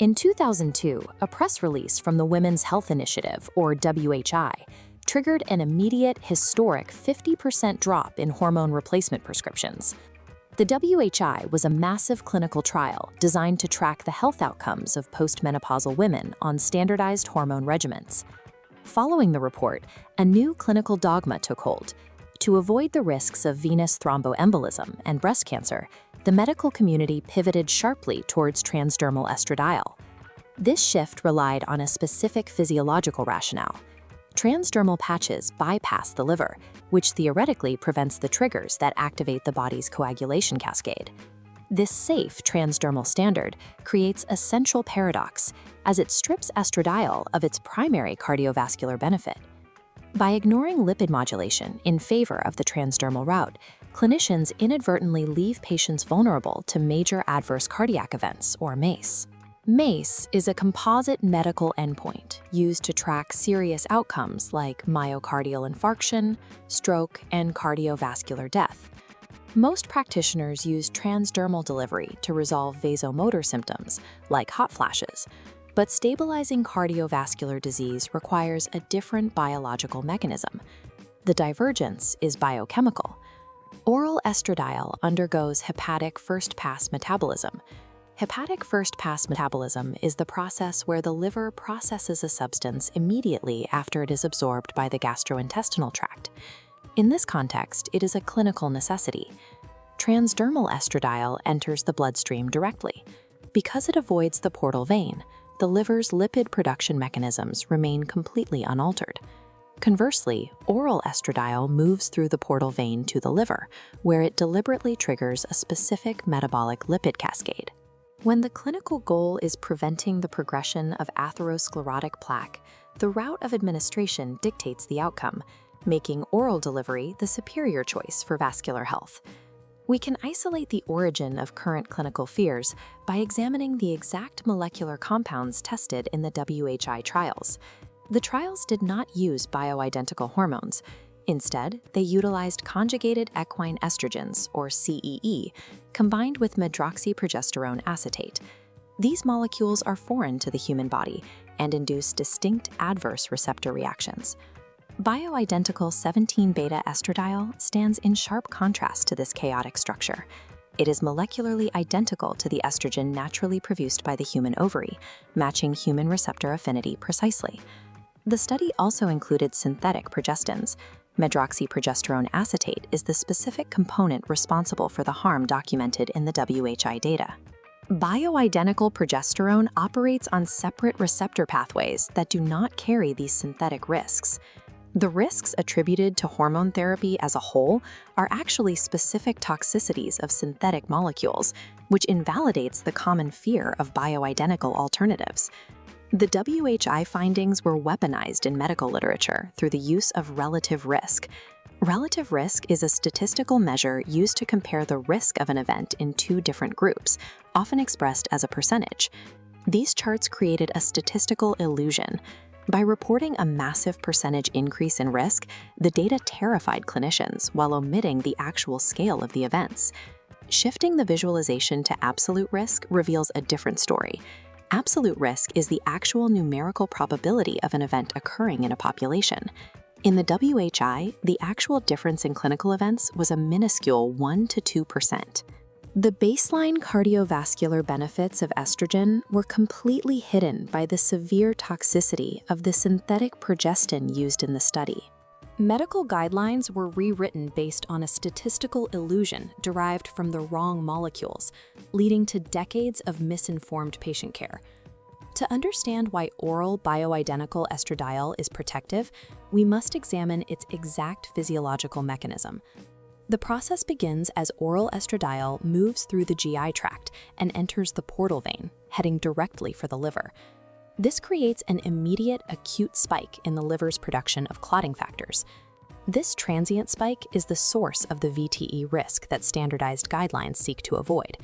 In 2002, a press release from the Women's Health Initiative, or WHI, triggered an immediate, historic 50% drop in hormone replacement prescriptions. The WHI was a massive clinical trial designed to track the health outcomes of postmenopausal women on standardized hormone regimens. Following the report, a new clinical dogma took hold. To avoid the risks of venous thromboembolism and breast cancer, the medical community pivoted sharply towards transdermal estradiol. This shift relied on a specific physiological rationale. Transdermal patches bypass the liver, which theoretically prevents the triggers that activate the body's coagulation cascade. This safe transdermal standard creates a central paradox, as it strips estradiol of its primary cardiovascular benefit. By ignoring lipid modulation in favor of the transdermal route, clinicians inadvertently leave patients vulnerable to major adverse cardiac events, or MACE. MACE is a composite medical endpoint used to track serious outcomes like myocardial infarction, stroke, and cardiovascular death. Most practitioners use transdermal delivery to resolve vasomotor symptoms, like hot flashes, but stabilizing cardiovascular disease requires a different biological mechanism. The divergence is biochemical. Oral estradiol undergoes hepatic first-pass metabolism. Hepatic first-pass metabolism is the process where the liver processes a substance immediately after it is absorbed by the gastrointestinal tract. In this context, it is a clinical necessity. Transdermal estradiol enters the bloodstream directly. Because it avoids the portal vein, the liver's lipid production mechanisms remain completely unaltered. Conversely, oral estradiol moves through the portal vein to the liver, where it deliberately triggers a specific metabolic lipid cascade. When the clinical goal is preventing the progression of atherosclerotic plaque, the route of administration dictates the outcome, making oral delivery the superior choice for vascular health. We can isolate the origin of current clinical fears by examining the exact molecular compounds tested in the WHI trials. The trials did not use bioidentical hormones. Instead, they utilized conjugated equine estrogens, or CEE, combined with medroxyprogesterone acetate. These molecules are foreign to the human body and induce distinct adverse receptor reactions. Bioidentical 17-beta estradiol stands in sharp contrast to this chaotic structure. It is molecularly identical to the estrogen naturally produced by the human ovary, matching human receptor affinity precisely. The study also included synthetic progestins. Medroxyprogesterone acetate is the specific component responsible for the harm documented in the WHI data. Bioidentical progesterone operates on separate receptor pathways that do not carry these synthetic risks. The risks attributed to hormone therapy as a whole are actually specific toxicities of synthetic molecules, which invalidates the common fear of bioidentical alternatives. The WHI findings were weaponized in medical literature through the use of relative risk. Relative risk is a statistical measure used to compare the risk of an event in two different groups, often expressed as a percentage. These charts created a statistical illusion. By reporting a massive percentage increase in risk, the data terrified clinicians while omitting the actual scale of the events. Shifting the visualization to absolute risk reveals a different story. Absolute risk is the actual numerical probability of an event occurring in a population. In the WHI, the actual difference in clinical events was a minuscule 1 to 2%. The baseline cardiovascular benefits of estrogen were completely hidden by the severe toxicity of the synthetic progestin used in the study. Medical guidelines were rewritten based on a statistical illusion derived from the wrong molecules, leading to decades of misinformed patient care. To understand why oral bioidentical estradiol is protective, we must examine its exact physiological mechanism. The process begins as oral estradiol moves through the GI tract and enters the portal vein, heading directly for the liver. This creates an immediate acute spike in the liver's production of clotting factors. This transient spike is the source of the VTE risk that standardized guidelines seek to avoid.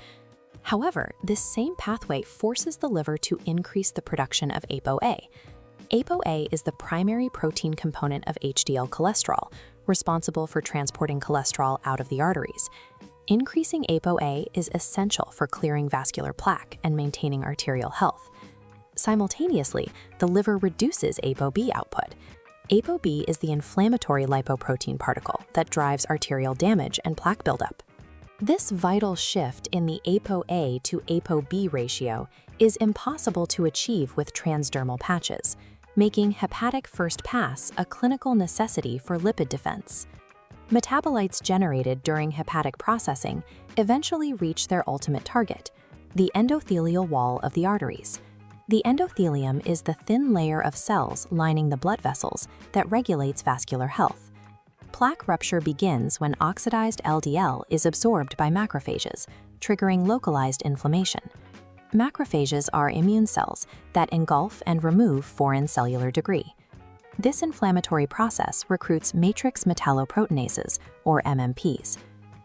However, this same pathway forces the liver to increase the production of ApoA. ApoA is the primary protein component of HDL cholesterol, responsible for transporting cholesterol out of the arteries. Increasing ApoA is essential for clearing vascular plaque and maintaining arterial health. Simultaneously, the liver reduces ApoB output. ApoB is the inflammatory lipoprotein particle that drives arterial damage and plaque buildup. This vital shift in the ApoA to ApoB ratio is impossible to achieve with transdermal patches, making hepatic first pass a clinical necessity for lipid defense. Metabolites generated during hepatic processing eventually reach their ultimate target, the endothelial wall of the arteries. The endothelium is the thin layer of cells lining the blood vessels that regulates vascular health. Plaque rupture begins when oxidized LDL is absorbed by macrophages, triggering localized inflammation. Macrophages are immune cells that engulf and remove foreign cellular debris. This inflammatory process recruits matrix metalloproteinases, or MMPs.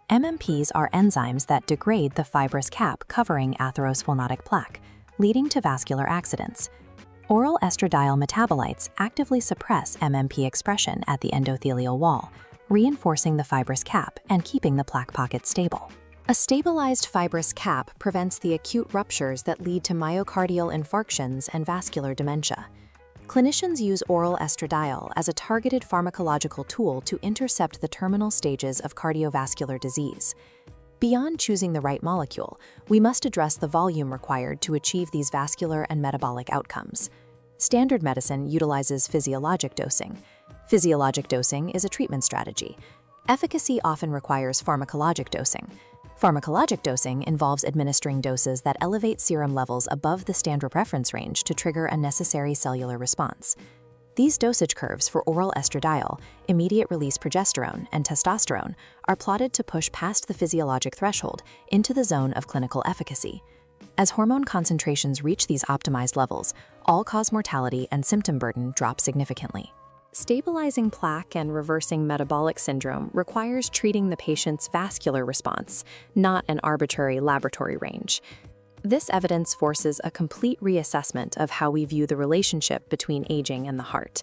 MMPs are enzymes that degrade the fibrous cap covering atherosclerotic plaque, leading to vascular accidents. Oral estradiol metabolites actively suppress MMP expression at the endothelial wall, reinforcing the fibrous cap and keeping the plaque pocket stable. A stabilized fibrous cap prevents the acute ruptures that lead to myocardial infarctions and vascular dementia. Clinicians use oral estradiol as a targeted pharmacological tool to intercept the terminal stages of cardiovascular disease. Beyond choosing the right molecule, we must address the volume required to achieve these vascular and metabolic outcomes. Standard medicine utilizes physiologic dosing. Physiologic dosing is a treatment strategy. Efficacy often requires pharmacologic dosing. Pharmacologic dosing involves administering doses that elevate serum levels above the standard reference range to trigger a necessary cellular response. These dosage curves for oral estradiol, immediate-release progesterone, and testosterone are plotted to push past the physiologic threshold into the zone of clinical efficacy. As hormone concentrations reach these optimized levels, all-cause mortality and symptom burden drop significantly. Stabilizing plaque and reversing metabolic syndrome requires treating the patient's vascular response, not an arbitrary laboratory range. This evidence forces a complete reassessment of how we view the relationship between aging and the heart.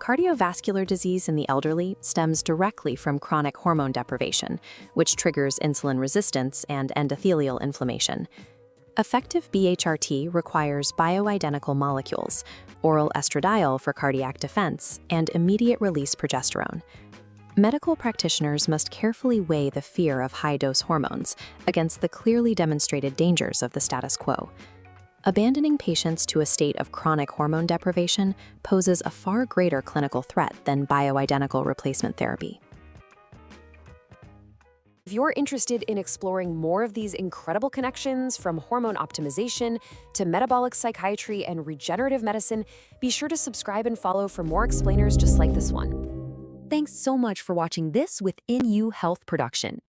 Cardiovascular disease in the elderly stems directly from chronic hormone deprivation, which triggers insulin resistance and endothelial inflammation. Effective BHRT requires bioidentical molecules, oral estradiol for cardiac defense, and immediate-release progesterone. Medical practitioners must carefully weigh the fear of high-dose hormones against the clearly demonstrated dangers of the status quo. Abandoning patients to a state of chronic hormone deprivation poses a far greater clinical threat than bioidentical replacement therapy. If you're interested in exploring more of these incredible connections from hormone optimization to metabolic psychiatry and regenerative medicine, be sure to subscribe and follow for more explainers just like this one. Thanks so much for watching this Within You Health production.